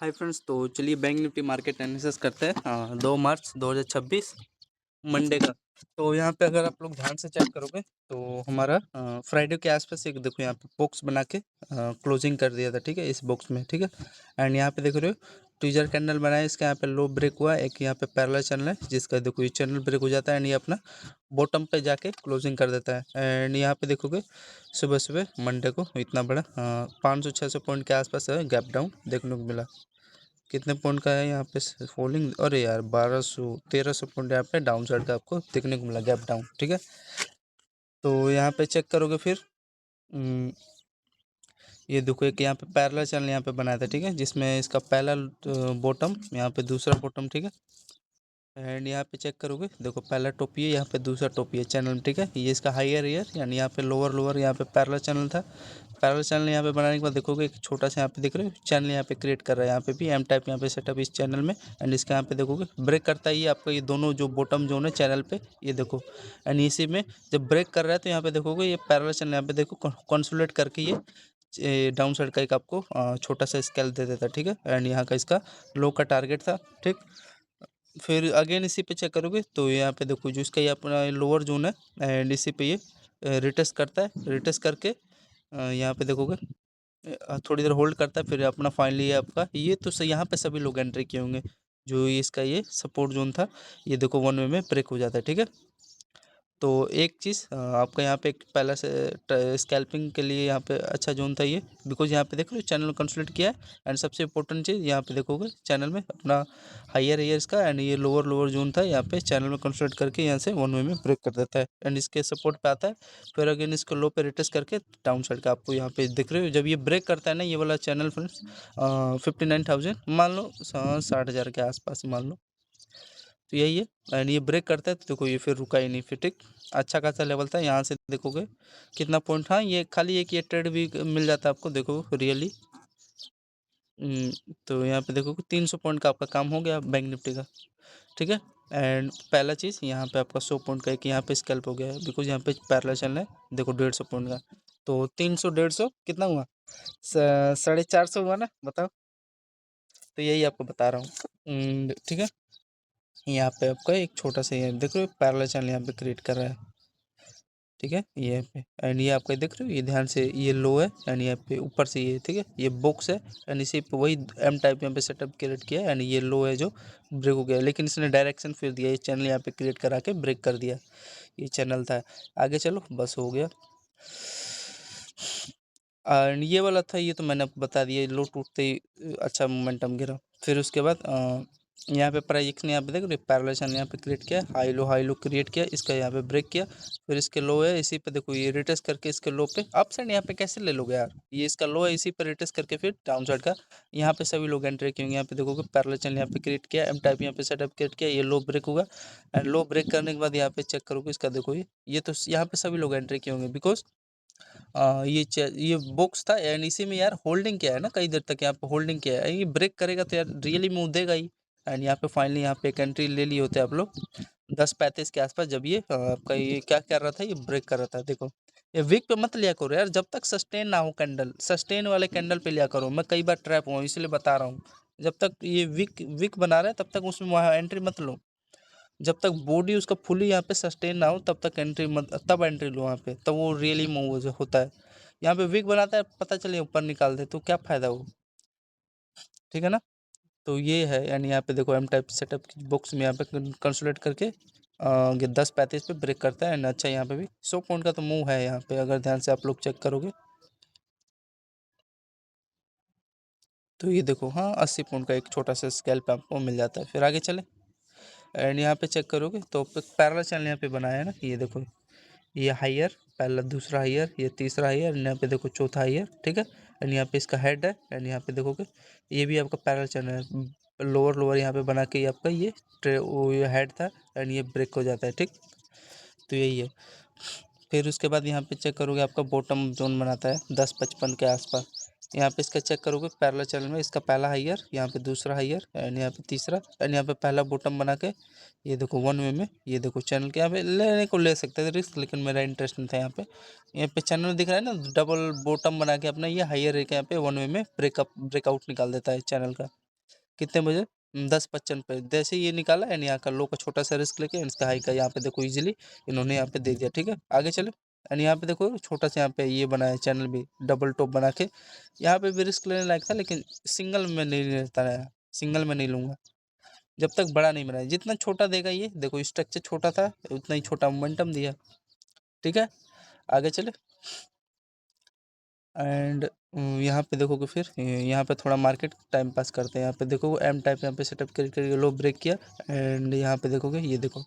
Hi friends, तो चलिए bank Nifty market analysis करते हैं 2 मार्च 2026 मंडे का। तो यहाँ पे अगर आप लोग ध्यान से चेक करोगे तो हमारा फ्राइडे के आसपास एक देखो यहाँ पे बॉक्स बना के क्लोजिंग कर दिया था, ठीक है, इस बॉक्स में, ठीक है। एंड यहाँ पे देख रहे हो ट्विजर कैंडल बनाया, इसका यहाँ पे लो ब्रेक हुआ, एक यहाँ पे पैरेलल चैनल है जिसका देखो ये चैनल ब्रेक हो जाता है एंड ये अपना बॉटम पे जाके क्लोजिंग कर देता है। एंड यहाँ पे देखोगे सुबह सुबह मंडे को इतना बड़ा 500-600 पॉइंट के आसपास है गैप डाउन देखने को मिला। कितने पॉइंट का है यहाँ पे फॉलिंग, अरे यार 1200-1300 पॉइंट यहाँ पे डाउन साइड का आपको देखने को मिला गैप डाउन, ठीक है। तो यहाँ पे चेक करोगे फिर ये देखो एक यहाँ पे पैरेलल चैनल यहाँ पे बनाया था, ठीक है, जिसमें इसका पहला बॉटम, यहाँ पे दूसरा बॉटम, ठीक है। एंड यहाँ पे चेक करोगे देखो पहला टॉपी है, यहाँ पे दूसरा टॉपी है चैनल, ठीक है। ये इसका हायर ईयर यानी यहाँ पे लोअर लोअर यहाँ पे पैरेलल चैनल था। पैरेलल चैनल यहाँ पे बनाने के बाद देखोगे एक छोटा सा यहाँ पे दिख रहा है चैनल यहाँ पे क्रिएट कर रहा है, यहाँ पे भी एम टाइप यहाँ पे सेटअप इस चैनल में। एंड इसका यहाँ पे देखोगे ब्रेक करता है ये आपका, ये दोनों जो बॉटम जोन है चैनल पे, ये देखो। एंड इसी में जब ब्रेक कर रहा है तो यहाँ पे देखोगे ये पैरेलल चैनल यहाँ पे देखो कंसोलिडेट करके ये डाउन साइड का एक आपको छोटा सा स्केल दे देता है, ठीक है। एंड यहाँ का इसका लो का टारगेट था, ठीक। फिर अगेन इसी पे चेक करोगे तो यहाँ पे देखो जो इसका ये अपना लोअर जोन है एंड इसी पे ये रिटेस्ट करता है, रिटेस्ट करके यहाँ पे देखोगे थोड़ी देर होल्ड करता है, फिर अपना फाइनली ये आपका ये तो यहाँ पे सभी लोग एंट्री किए होंगे, जो इसका ये सपोर्ट जोन था ये देखो वन वे में ब्रेक हो जाता है, ठीक है। तो एक चीज़ आपका यहाँ पे एक पहला से स्कैल्पिंग के लिए यहाँ पे अच्छा जोन था ये, बिकॉज यहाँ पे देख लो चैनल कंसोलिडेट किया है। एंड सबसे इंपॉर्टेंट चीज़ यहाँ पे देखोगे चैनल में अपना हायर ईयर्स का एंड ये लोअर लोअर जोन था, यहाँ पे चैनल में कंसोलिडेट करके यहाँ से वन वे में ब्रेक कर देता है एंड इसके सपोर्ट पे आता है। फिर अगेन इसको लो पे रिटेस्ट करके डाउन साइड का आपको यहाँ पे दिख रहे हो, जब ये ब्रेक करता है ना ये वाला चैनल फ्रेंड्स 59,000 मान लो 60,000 के आसपास मान लो, तो यही है। एंड ये ब्रेक करता है तो देखो ये फिर रुका ही नहीं, फिर ठीक अच्छा खासा लेवल था, यहाँ से देखोगे कितना पॉइंट, हाँ ये खाली एक ये ट्रेड भी मिल जाता है आपको देखो रियली। तो यहाँ पे देखो 300 पॉइंट का आपका काम हो गया बैंक निफ्टी का, ठीक है। एंड पहला चीज़ यहाँ पे आपका 100 पॉइंट का एक यहाँ पे स्कैल्प हो गया है, बिकॉज यहाँ पे पैरेलल चल रहा है देखो 150 पॉइंट का। तो 300 150 कितना हुआ, 450 हुआ ना, बताओ। तो यही आपको बता रहा हूँ, ठीक है। यहाँ पे आपका एक छोटा सा ये देख रहे हो पैरेलल चैनल यहाँ पे क्रिएट कर रहा है, ठीक है, ये पे। एंड ये आपका देख रहे हो ये ध्यान से ये लो है एंड यहाँ पे ऊपर से ये, ठीक है, ये बॉक्स है एंड इसी पे वही एम टाइप यहाँ पे सेटअप क्रिएट किया है एंड ये लो है जो ब्रेक हो गया, लेकिन इसने डायरेक्शन फिर दिया, ये चैनल यहाँ पे क्रिएट करा के ब्रेक कर दिया, ये चैनल था। आगे चलो बस हो गया। एंड ये वाला था, ये तो मैंने आपको बता दिया, लो टूटते ही अच्छा मोमेंटम गिरा। फिर उसके बाद यहाँ पे प्राइस ने यहाँ पे देख रहे पैरेलल चैनल यहाँ पे क्रिएट किया, हाई लो क्रिएट किया, इसका यहाँ पे ब्रेक किया, फिर इसके लो है इसी पे देखो ये रिटेस्ट करके इसके लो पे अप साइड यहाँ पे कैसे ले लोगे यार, ये इसका लो है इसी पे रिटेस्ट करके फिर डाउन साइड का यहाँ पे सभी लोग एंट्री किए होंगे। यहाँ पे देखोगे पैरेलल चैनल यहाँ पे क्रिएट किया, एम टाइप यहाँ पे सेटअप क्रिएट किया, ये लो ब्रेक होगा एंड लो ब्रेक करने के बाद यहाँ पे चेक करोगे इसका देखो ये तो यहाँ पे सभी लोग एंट्री किए होंगे, बिकॉज ये बॉक्स था एंड इसी में यार होल्डिंग किया है ना कई देर तक, यहाँ पे होल्डिंग किया है, ये ब्रेक करेगा तो यार रियली मूव देगा ही। एंड यहाँ पे फाइनली यहाँ पे एक एंट्री ले लिए होते आप लोग 10:35 के आसपास, जब ये आपका ये क्या कर रहा था, ये ब्रेक कर रहा था। देखो ये वीक पे मत लिया करो यार, जब तक सस्टेन ना हो कैंडल, सस्टेन वाले कैंडल पे लिया करो, मैं कई बार ट्रैप हुआ इसलिए बता रहा हूँ। जब तक ये वीक वीक बना रहा है तब तक उसमें वहाँ एंट्री मत लो, जब तक बॉडी उसका फुली यहाँ पे सस्टेन ना हो तब तक एंट्री मत, तब एंट्री लो वहाँ पे, तब वो रियली मूव होता है। यहाँ पे वीक बनाता है पता चले ऊपर निकाल दे तो क्या फायदा वो, ठीक है ना। तो ये है यानी यहाँ पे देखो एम टाइप सेटअप बॉक्स में यहाँ पे कंसोलिडेट करके 10:35 पे ब्रेक करता है एंड अच्छा यहाँ पे भी 100 पॉइंट का तो मूव है यहाँ पे, अगर ध्यान से आप लोग चेक करोगे तो ये देखो हाँ 80 पॉइंट का एक छोटा सा स्कैल्प आपको मिल जाता है। फिर आगे चले एंड यहाँ पे चेक करोगे तो पैरेलल चैनल यहाँ पे बनाया है ना, ये देखो ये हायर पहला दूसरा हायर ये तीसरा हायर, यहाँ पे देखो चौथा हायर, ठीक है। एंड यहाँ पे इसका हेड है एंड यहाँ पे देखोगे ये भी आपका पैरेलल चैनल है, लोअर लोअर यहाँ पे बना के ये आपका ये हेड था एंड ये ब्रेक हो जाता है, ठीक। तो यही है। फिर उसके बाद यहाँ पे चेक करोगे आपका बॉटम जोन बनाता है 10:55 के आसपास, यहाँ पे इसका चेक करोगे पैरेलल चैनल में इसका पहला हायर, यहाँ पे दूसरा हायर एंड यहाँ पे तीसरा एंड यहाँ पे पहला बॉटम बना के ये देखो वन वे में, ये देखो चैनल के यहाँ पे लेने को ले सकते थे रिस्क, लेकिन मेरा इंटरेस्ट नहीं था। यहाँ पे चैनल दिख रहा है ना डबल बॉटम बना के अपना ये हायर है यहाँ पे वन वे में ब्रेकआउट निकाल देता है चैनल का, कितने बजे 10:55 पे जैसे ही ये निकाला एंड यहाँ का लो का छोटा सा रिस्क लेके इसका हाई का यहाँ पे देखो इजीली इन्होंने यहाँ पे दे दिया, ठीक है। आगे चले एंड यहाँ पे देखो छोटा सा यहाँ पे ये बनाया चैनल भी डबल टॉप बना के, यहाँ पे भी रिस्क लेने लायक था लेकिन सिंगल में नहीं लेता है, सिंगल में नहीं लूंगा जब तक बड़ा नहीं बनाया। जितना छोटा देगा ये देखो स्ट्रक्चर छोटा था उतना ही छोटा मोमेंटम दिया, ठीक है। आगे चले एंड यहाँ पे देखो कि फिर यहाँ पे थोड़ा मार्केट टाइम पास करते हैं। यहाँ पे देखो एम टाइप यहाँ पे सेटअप करके लो ब्रेक किया एंड यहाँ पे देखोगे ये देखो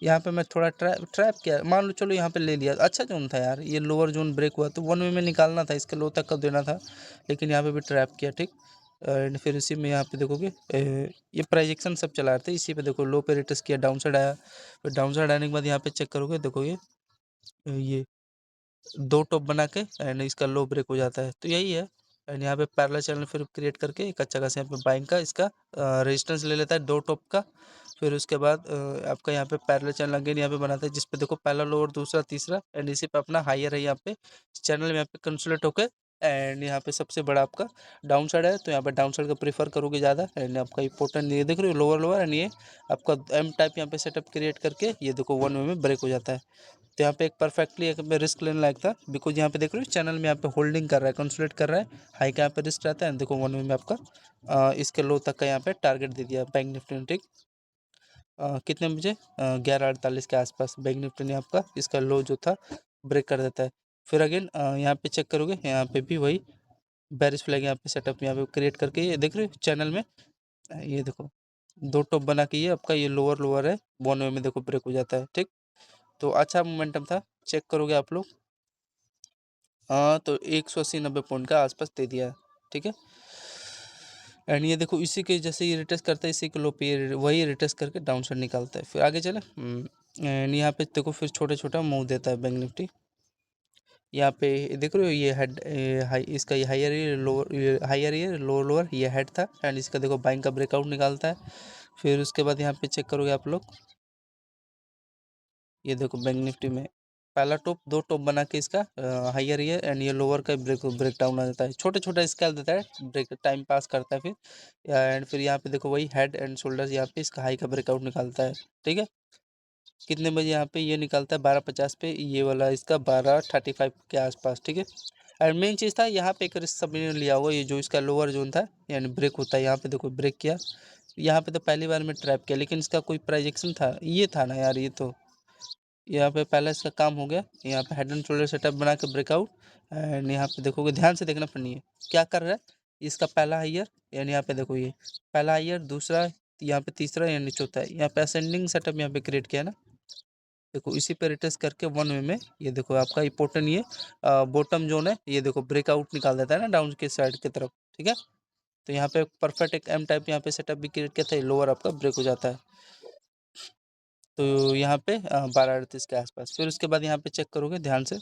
यहाँ पे मैं थोड़ा ट्रैप किया, मान लो चलो यहाँ पे ले लिया, अच्छा जोन था यार, ये लोअर जोन ब्रेक हुआ तो वन वे में निकालना था, इसके लो तक का देना था लेकिन यहाँ पे भी ट्रैप किया, ठीक। एंड फिर इसी में यहाँ पे देखोगे ये प्राइजेक्शन सब चला रहे थे, इसी पे देखो लो पे रिटर्स किया, डाउन साइड आया, फिर डाउन साइड आने के बाद यहाँ पे चेक करोगे देखो ये दो टॉप बना के एंड इसका लो ब्रेक हो जाता है, तो यही है। एंड यहाँ पे पैरेलल चैनल फिर क्रिएट करके एक अच्छा खासा यहाँ पे बाइंग का इसका रेजिस्टेंस ले लेता है दो टॉप का। फिर उसके बाद आपका यहाँ पे पैरेलल चैनल अगेन यहाँ पे बनाता है जिसपे देखो पहला लो और दूसरा तीसरा एंड इसी पे अपना हायर है यहाँ पे चैनल में यहाँ पे कंसोलिडेट होकर एंड यहाँ पे सबसे बड़ा आपका डाउन साइड है, तो यहाँ पे डाउन साइड का प्रीफर करोगे ज़्यादा एंड आपका इंपॉर्टेंट ये देख रहे हो लोअर लोअर एंड ये आपका एम टाइप यहाँ पे सेटअप क्रिएट करके ये देखो वन वे में ब्रेक हो जाता है। तो यहाँ पे एक परफेक्टली एक रिस्क लेने लायक था बिकॉज यहाँ पे देख रहे हो चैनल में यहाँ पे होल्डिंग कर रहा है कंसोलिडेट कर रहा है, हाई का यहाँ पे रिस्क रहता है देखो वन वे में आपका इसके लो तक का यहाँ पे टारगेट दे दिया बैंक निफ्टी ने, ठीक। कितने बजे 11:48 के आसपास बैंक निफ्टी ने आपका इसका लो जो था ब्रेक कर देता है। फिर अगेन यहाँ पे चेक करोगे यहाँ पे भी वही बेरिश फ्लैग यहाँ पे सेटअप यहाँ पे क्रिएट करके ये देख रहे हो चैनल में ये देखो दो टॉप बना के ये आपका ये लोअर लोअर है वन वे में देखो ब्रेक हो जाता है, ठीक। तो अच्छा मोमेंटम था, चेक करोगे आप लोग हाँ तो 180-90 पॉइंट का आसपास दे दिया है, ठीक है। एंड ये देखो इसी के जैसे ये रिटेस्ट करता है इसी के लो पे वही रिटेस्ट करके डाउन साइड निकालता है। फिर आगे चले एंड यहाँ पे देखो फिर छोटा छोटा मूव देता है बैंक निफ्टी, यहाँ पे देख रहे हो ये हेड हाई इसका ये हायर ये लोअर हायर ये लोअर लोअर ये हेड था एंड इसका देखो बाइंग का ब्रेकआउट निकालता है। फिर उसके बाद यहाँ पे चेक करोगे आप लोग ये देखो बैंक निफ्टी में पहला टॉप दो टॉप बना के इसका हायर ये एंड ये लोअर का ब्रेक डाउन आ जाता है, छोटे छोटा स्केल देता है ब्रेक टाइम पास करता है। फिर एंड फिर यहाँ पे देखो वही हेड एंड शोल्डर्स यहाँ पे इसका हाई का ब्रेकआउट निकालता है, ठीक है। कितने बजे यहाँ पे ये निकालता है 12:50 पे ये वाला इसका 12:35 के आसपास, ठीक है। और मेन चीज़ था यहाँ पे एक रिस्क सभी ने लिया हुआ ये जो इसका लोअर जोन था यानी ब्रेक होता है यहाँ पे देखो ब्रेक किया, यहाँ पे तो पहली बार में ट्रैप किया लेकिन इसका कोई प्राइजेक्शन था ये था ना यार, ये तो यहाँ पे पहला इसका काम हो गया, यहाँ पे हेड एंड शोल्डर सेटअप बना के ब्रेकआउट एंड यहाँ पे देखोगे ध्यान से देखना पड़नी है क्या कर रहा है इसका पहला हायर यानी यहाँ पे देखो ये पहला हायर दूसरा यहाँ पे तीसरा यानी चौथा है, यहाँ पे असेंडिंग सेटअप यहाँ पे क्रिएट किया ना देखो इसी पे रिटेस्ट करके वन वे में ये देखो आपका इंपॉर्टेंट ये बॉटम जोन है ये देखो ब्रेकआउट निकाल देता है ना डाउन के साइड की तरफ, ठीक है। तो यहाँ पे परफेक्ट एक एम टाइप यहाँ पे सेटअप भी क्रिएट किया था लोअर आपका ब्रेक हो जाता है। तो यहाँ पे 12:38 के आसपास फिर उसके बाद यहाँ पे चेक करोगे ध्यान से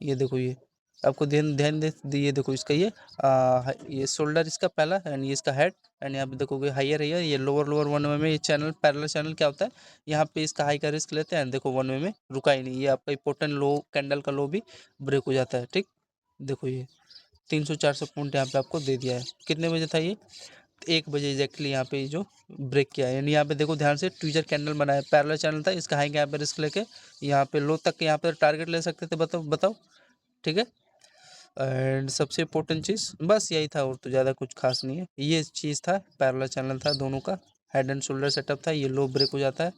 ये देखो ये आपको ध्यान ध्यान दे ये देखो इसका ये शोल्डर इसका पहला एंड ये इसका हेड एंड यहाँ पे देखोगे हायर है ये लोअर लोअर वन वे में ये चैनल पैरेलल चैनल क्या होता है यहाँ पे इसका हाई का रिस्क लेते हैं देखो वन वे में रुका ही नहीं, ये आपका इंपॉर्टेंट लो कैंडल का लो भी ब्रेक हो जाता है, ठीक। देखो ये 300-400 पॉइंट यहाँ पे आपको दे दिया है, कितने बजे था ये 1 बजे एग्जैक्टली यहाँ पे जो ब्रेक किया है यानी यहाँ पे देखो ध्यान से ट्विजर कैंडल बनाया पैरेलल चैनल था इसका हाई यहाँ पे रिस्क लेके यहाँ पे लो तक यहाँ पे टारगेट ले सकते थे, बताओ बताओ, ठीक है। एंड सबसे इम्पोर्टेंट चीज़ बस यही था और तो ज़्यादा कुछ खास नहीं है, ये चीज़ था पैरेलल चैनल था दोनों का हेड एंड शोल्डर सेटअप था ये लो ब्रेक हो जाता है।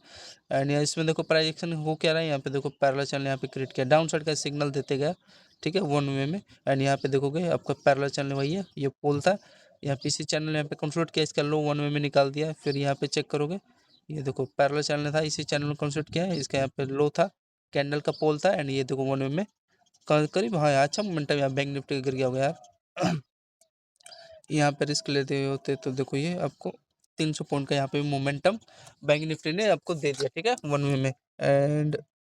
एंड यहाँ इसमें देखो प्राइजेक्शन हो क्या रहा है यहाँ पे देखो पैरेलल चैनल यहाँ पे क्रिएट किया डाउन साइड का सिग्नल देते गया, ठीक है वन वे में। एंड यहाँ पे देखोगे आपका पैरेलल चैनल वही है ये पोल था यहाँ पे इसी चैनल यहाँ पे कंसोलिडेट किया इसका लो वन वे में निकाल दिया। फिर यहाँ पे चेक करोगे ये देखो पैरेलल चैनल था इसी चैनल में कंसोलिडेट किया है इसका यहाँ पे लो था कैंडल का पोल था एंड ये देखो वन वे में करीब हाँ यार अच्छा मोमेंटम यहाँ बैंक निफ्टी गिर गया होगा यार यहाँ पे रिस्क लेते होते तो देखो ये आपको 300 पॉइंट का यहाँ पे मोमेंटम बैंक निफ्टी ने आपको दे दिया, ठीक है वन वे में। एंड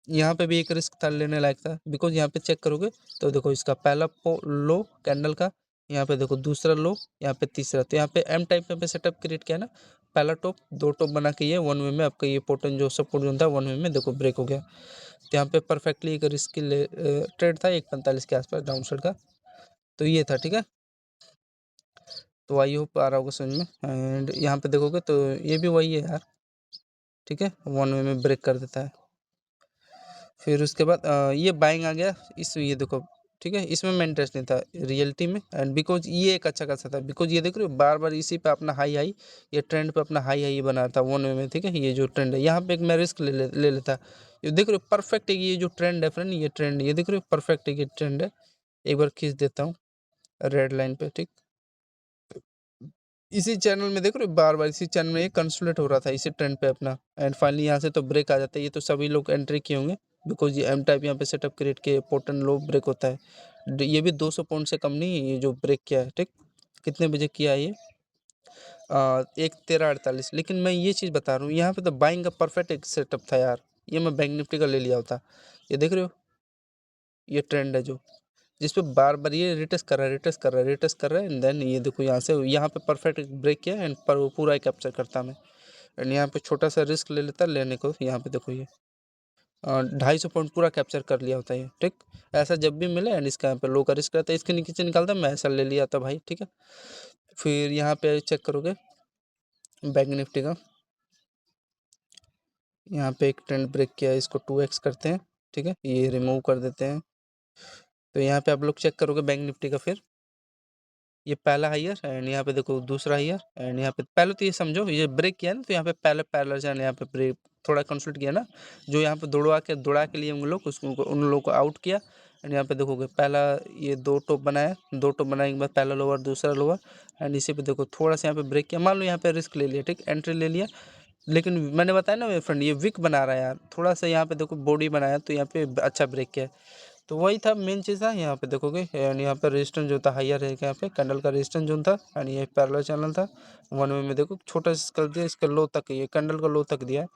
यहाँ पे भी एक रिस्क था लेने लायक था बिकॉज यहाँ पे चेक करोगे तो देखो इसका पहला लो कैंडल का यहाँ पे देखो दूसरा लो यहाँ पे तीसरा, तो यहाँ पे एम टाइप पे सेटअप क्रिएट किया ना पहला टॉप दो टॉप बना के ये वन वे में आपका ये पोर्टन जो सपोर्ट जोन था वन वे में देखो ब्रेक हो गया। तो यहाँ पे परफेक्टली एक रिस्क ट्रेड था 1:45 के आसपास डाउन साइड का, तो ये था, ठीक है। तो आई होप आ रहा होगा समझ में। एंड यहाँ पे देखोगे तो ये भी वही है यार, ठीक है, वन वे में ब्रेक कर देता है। फिर उसके बाद ये बाइंग आ गया इस, ये देखो ठीक है, इसमें मैं इंटरेस्ट नहीं था रियलिटी में, एंड बिकॉज ये एक अच्छा खासा था, बिकॉज ये देख रहे हो बार बार इसी पे अपना हाई हाई, ये ट्रेंड पे अपना हाई हाई बना था वन वे में, ठीक है। ये जो ट्रेंड है यहाँ पे एक मैं रिस्क ले लेता। ये देख रहे हो परफेक्ट है, ये जो ट्रेंड है फ्रेंड, ये ट्रेंड ये देख रहे हो परफेक्ट है, ये ट्रेंड है। एक बार खींच देता हूँ रेड लाइन पे, ठीक। इसी चैनल में देख रहे हो बार बार इसी चैनल में ये कंसोलिडेट हो रहा था इसी ट्रेंड पे अपना, एंड फाइनली यहाँ से तो ब्रेक आ जाता है। ये तो सभी लोग एंट्री किए होंगे, बिकॉज ये एम टाइप यहाँ पे सेटअप क्रिएट किए, पोर्टन लो ब्रेक होता है। ये भी 200 पॉइंट से कम नहीं है ये जो ब्रेक किया है, ठीक। कितने बजे किया है ये? 1:13:48। लेकिन मैं ये चीज़ बता रहा हूँ, यहाँ पे तो बाइंग का परफेक्ट एक सेटअप था यार, ये मैं बैंक निफ्टी का ले लिया होता। ये देख रहे हो ये ट्रेंड है जो, जिसपे बार बार ये रिटेस्ट कर रहा है, रिटेस्ट कर रहा है, रिटेस्ट कर रहा है, एंड देन ये देखो यहाँ से यहाँ पे परफेक्ट ब्रेक किया, एंड पर पूरा ही कैप्चर करता मैं। एंड यहाँ पे छोटा सा रिस्क ले लेता लेने को, यहाँ पे देखो ये 250 पॉइंट पूरा कैप्चर कर लिया होता है, ठीक। ऐसा जब भी मिले एंड इसका यहाँ पे लो का रिस्क रहता है, इसके नीचे निकालता मैं ऐसा ले लिया था भाई, ठीक है। फिर यहाँ पे चेक करोगे बैंक निफ्टी का, यहाँ पे एक ट्रेंड ब्रेक किया है, इसको 2x करते हैं, ठीक है, ये रिमूव कर देते हैं। तो यहाँ पे आप लोग चेक करोगे बैंक निफ्टी का, फिर ये पहला हाईयर, एंड यहाँ पे देखो दूसरा हाईयर, एंड यहाँ पे पहले तो ये समझो ये ब्रेक किया ना, तो यहाँ पे पहले पैरेलल चैनल यहाँ पे ब्रेक थोड़ा कंसल्ट किया ना, जो यहाँ पे दौड़ा के लिए उन लोग उसको उन लोगों को आउट किया। एंड यहाँ पे देखोगे पहला ये दो टॉप बनाया, दो टॉप बनाने के बाद पहला लोअर दूसरा लोअर, एंड इसी पे देखो थोड़ा सा यहाँ पे ब्रेक किया, मान लो यहाँ पे रिस्क ले लिया, ठीक, एंट्री ले लिया। लेकिन मैंने बताया ना मेरे फ्रेंड ये विक बना रहा है यार, थोड़ा सा यहाँ पे देखो बॉडी बनाया तो यहाँ पे अच्छा ब्रेक किया है। तो वही था मेन चीज़ था, यहाँ पे देखोगे एंड यहाँ पे रेजिस्टेंस जो था हायर है, यहाँ पे कैंडल का रेजिस्टेंस जोन था, एंड ये पैरेलल चैनल था। वन वे में देखो छोटा सा कर दिया, इसका लो तक, ये कैंडल का लो तक दिया है।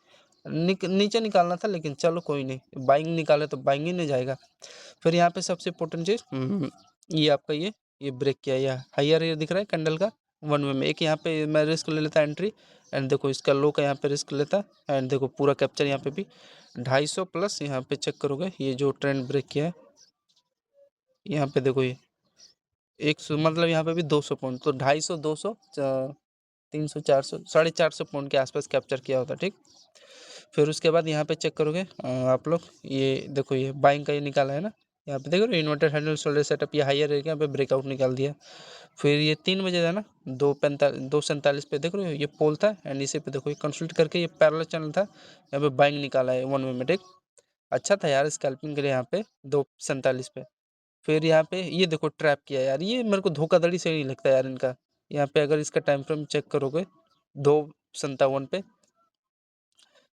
नीचे निकालना था, लेकिन चलो कोई नहीं, बाइंग निकाले तो बाइंग ही नहीं जाएगा। फिर यहाँ पे सबसे इम्पोर्टेंट चीज़ ये आपका ये ब्रेक किया, ये हायर ये दिख रहा है कैंडल का वन वे में, एक यहाँ पे मैं रिस्क ले लेता एंट्री, एंड देखो इसका लो का यहाँ पे रिस्क लेता, एंड देखो पूरा कैप्चर यहाँ पे भी 250 प्लस। यहाँ पे चेक करोगे ये जो ट्रेंड ब्रेक किया है, यहाँ पे देखो ये 100 मतलब यहाँ पे भी 200 पॉइंट, तो 250 200 300 400 450 पॉइंट के आसपास कैप्चर किया होता, ठीक। फिर उसके बाद यहाँ पे चेक करोगे आप लोग, ये देखो ये बाइंग का ये निकाला है ना, यहाँ पे देखो इन्वर्टेड हैंडल शोल्डर सेटअप, ये हायर है, यहाँ पे ब्रेकआउट निकाल दिया। फिर ये 3 बजे था ना, 2:47 पे देख रहे हो ये पोल था, एंड इसी पे देखो ये कंसल्ट करके ये पैरेलल चैनल था, यहाँ पे बाइंग निकाला है वन वे में, ठीक। अच्छा था यार स्कैल्पिंग के लिए यहाँ पे 2:47 पे। फिर यहाँ पे ये देखो ट्रैप किया यार, ये मेरे को धोखाधड़ी से नहीं लगता यार इनका। यहाँ पे अगर इसका टाइम फ्रेम चेक करोगे 2:57 पे,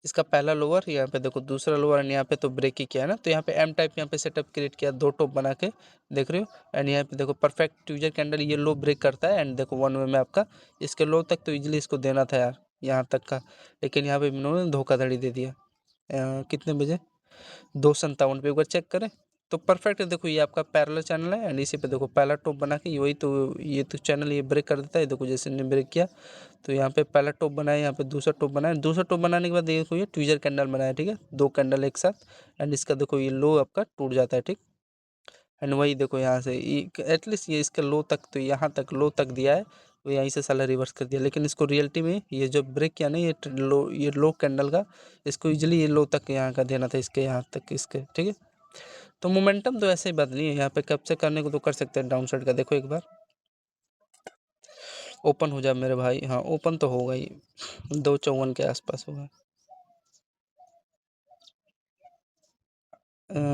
इसका पहला लोअर, यहाँ पे देखो दूसरा लोअर, एंड यहाँ पे तो ब्रेक ही किया है ना, तो यहाँ पे एम टाइप यहाँ पे सेटअप क्रिएट किया, दो टॉप बना के देख रहे हो। एंड यहाँ पे देखो परफेक्ट ट्यूजर कैंडल ये लो ब्रेक करता है, एंड देखो वन वे में आपका इसके लो तक तो इजिली इसको देना था यार यहाँ तक का, लेकिन यहाँ पे इन्होंने धोखाधड़ी दे दिया। कितने बजे 2:57 पे एक बार चेक करें तो परफेक्ट है। देखो ये आपका पैरेलल चैनल है, एंड इसी पे देखो पहला टॉप बना के वही तो ये तो चैनल ये ब्रेक कर देता है, देखो जैसे ने ब्रेक किया तो यहाँ पे पहला टॉप बनाया, यहाँ पे दूसरा टॉप बनाया, दूसरा टॉप बनाने के बाद देखो ये ट्विजर कैंडल बनाया, ठीक है, दो कैंडल एक साथ, एंड इसका देखो ये लो आपका टूट जाता है, ठीक। एंड वही देखो यहाँ से एटलीस्ट ये इसका लो तक तो यहाँ तक लो तक दिया है, वो यहीं से साला रिवर्स कर दिया, लेकिन इसको रियलिटी में ये जो ब्रेक किया ना ये लो कैंडल का, इसको इजीली ये लो तक यहाँ का देना था, इसके यहाँ तक इसके, ठीक है। तो मोमेंटम तो ऐसे ही बदली है, यहाँ पे कैप्चर करने को तो कर सकते हैं डाउन साइड का, देखो एक बार ओपन हो जाए मेरे भाई, हाँ ओपन तो होगा ही, 254 के आसपास होगा।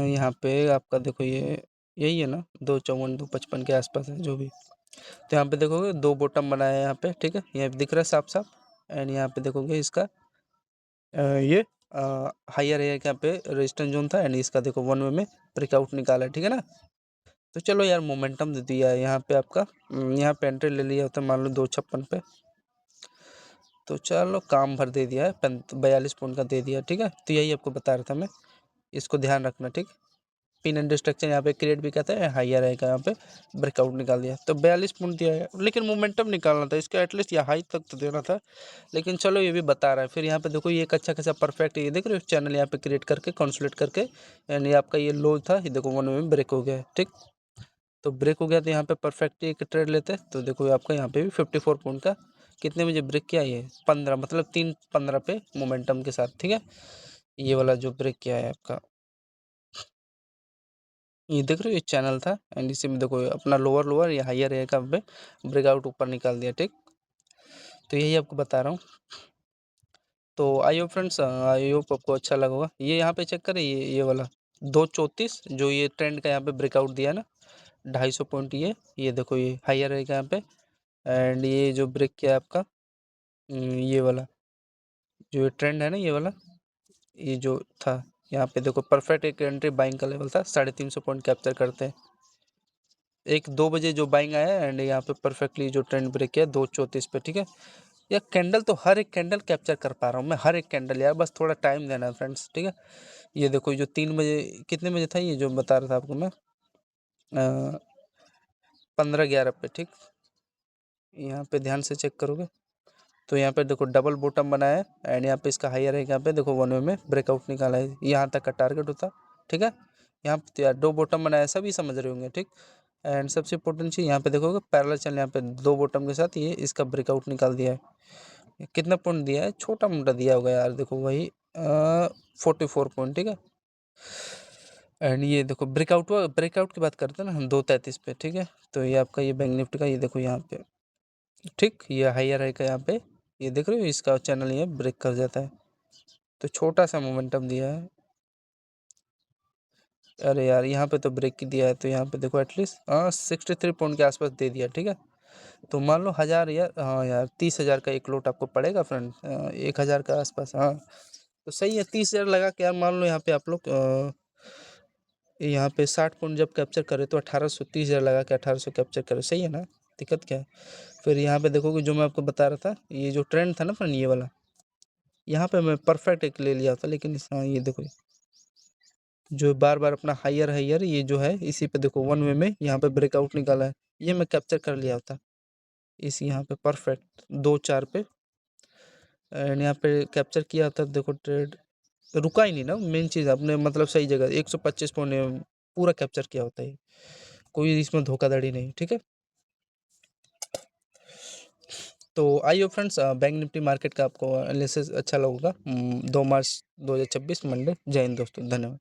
यहाँ पे आपका देखो ये यही है ना, 254 255 के आसपास है जो भी। तो यहाँ पे देखोगे दो बॉटम बनाया है यहाँ पे, ठीक है, यहाँ पे दिख रहा है साफ साफ। एंड यहाँ पे देखोगे इसका ये हायर है, यहाँ पे रेजिस्टेंस जोन था, एंड इसका देखो वन वे में ब्रेकआउट निकाला है, ठीक है ना। तो चलो यार मोमेंटम दे दिया है यहाँ पे आपका, यहाँ पे एंट्री ले लिया होता मान लो 256 पे, तो चलो काम भर दे दिया है, 42 पॉइंट का दे दिया, ठीक है। तो यही आपको बता रहा था मैं, इसको ध्यान रखना, ठीक। पिन एंड डिस्ट्रक्शन यहाँ पे क्रिएट भी कहता है, हाइयर रहेगा यहाँ पे ब्रेकआउट निकाल दिया, तो 42 पॉइंट दिया है, लेकिन मोमेंटम निकालना था इसका, एटलीस्ट या हाई तक तो देना था, लेकिन चलो ये भी बता रहा है। फिर यहाँ पे देखो ये एक अच्छा खासा परफेक्ट ये देख रहे हो चैनल यहाँ पे क्रिएट करके कंसोलिडेट करके, यानी आपका ये लो था, ये देखो वन में ब्रेक हो गया है, ठीक। तो ब्रेक हो गया, तो यहाँ पे परफेक्टली एक ट्रेड लेते हैं। तो देखो आपका यहाँ पे भी 54 पॉइंट का कितने बजे ब्रेक किया, ये 15, मतलब 3:15 पे मोमेंटम के साथ, ठीक है। ये वाला जो ब्रेक किया है आपका, ये देख रहे हो, ये चैनल था एंड इसी में देखो अपना लोअर लोअर या हायर है का पे ब्रेकआउट ऊपर निकाल दिया, ठीक। तो यही आपको बता रहा हूँ। तो I hope friends, I hope आपको अच्छा लगा होगा। ये यहाँ पे चेक करें, ये वाला 234 जो ये ट्रेंड का यहाँ पे ब्रेकआउट दिया ना, 250 पॉइंट, ये देखो ये हायर रहेगा यहाँ पे। एंड ये जो ब्रेक किया है आपका, ये वाला जो ये ट्रेंड है ना, ये वाला, ये जो था यहाँ पे देखो परफेक्ट एक एंट्री बाइंग का लेवल था, 350 पॉइंट कैप्चर करते हैं। 1-2 बजे जो बाइंग आया एंड यहाँ पे परफेक्टली जो ट्रेंड ब्रेक किया 234 पे, ठीक है। यह कैंडल तो हर एक कैंडल कैप्चर कर पा रहा हूँ मैं, हर एक कैंडल यार, बस थोड़ा टाइम देना है फ्रेंड्स, ठीक है। ये देखो जो 3 बजे, कितने बजे था ये जो बता रहा था आपको मैं, 15-11 पे, ठीक। यहाँ पे ध्यान से चेक करोगे तो यहाँ पे देखो डबल बॉटम बनाया है एंड यहाँ पे इसका हायर है, यहाँ पे देखो 1 वे में ब्रेकआउट निकाला है, यहाँ तक का टारगेट होता, ठीक है। यहाँ पे तो यार 2 बॉटम बनाया है, सभी समझ रहे होंगे, ठीक। एंड सबसे इंपॉर्टेंट चीज़ यहाँ पे देखोगे पैरेलल चैनल, यहाँ पे 2 बॉटम के साथ ये इसका ब्रेकआउट निकाल दिया है। कितना पॉइंट दिया है, छोटा मोटा दिया होगा यार, देखो वही 44 पॉइंट, ठीक है। एंड ये देखो ब्रेकआउट हुआ, ब्रेकआउट की बात करते हैं ना हम 233 पे, ठीक है। तो ये आपका ये बैंक निफ्टी का, ये देखो यहाँ पे, ठीक, ये हायर है का यहाँ पे, ये देख रहे हो इसका चैनल ये ब्रेक कर जाता है, तो छोटा सा मोमेंटम दिया है। अरे यार यहाँ पे तो ब्रेक की दिया है, तो यहाँ पे देखो एटलीस्ट 63 पॉइंट के आसपास दे दिया, ठीक है। तो मान लो 1000 यार, हाँ यार 30,000 का एक लोट आपको पड़ेगा फ्रेंड, 1000 का आसपास, हाँ। तो सही है, 30,000 लगा के यार मान लो यहाँ पे आप लोग यहाँ पे 60 पॉइंट जब कैप्चर करे तो 1800, 30,000 लगा के 1800 कैप्चर करे, सही है ना। दिक्कत क्या है। फिर यहाँ पे देखोगे जो मैं आपको बता रहा था, ये जो ट्रेंड था ना फ्रेंड, ये वाला, यहाँ पे मैं परफेक्ट एक ले लिया था, लेकिन हाँ ये देखो जो बार बार अपना हायर हायर ये जो है इसी पे देखो 1 वे में यहाँ पे ब्रेकआउट निकाला है, ये मैं कैप्चर कर लिया था इस यहाँ पे परफेक्ट 2-4 पे। एंड यहाँ पे कैप्चर किया था, देखो ट्रेड रुका ही नहीं ना, मेन चीज़ आपने मतलब सही जगह 125 पॉइंट पूरा कैप्चर किया होता है, कोई इसमें धोखाधड़ी नहीं, ठीक है। तो आइए फ्रेंड्स, बैंक निफ्टी मार्केट का आपको एनालिसिस अच्छा लगेगा 2 मार्च 2026 मंडे। जय हिंद दोस्तों, धन्यवाद।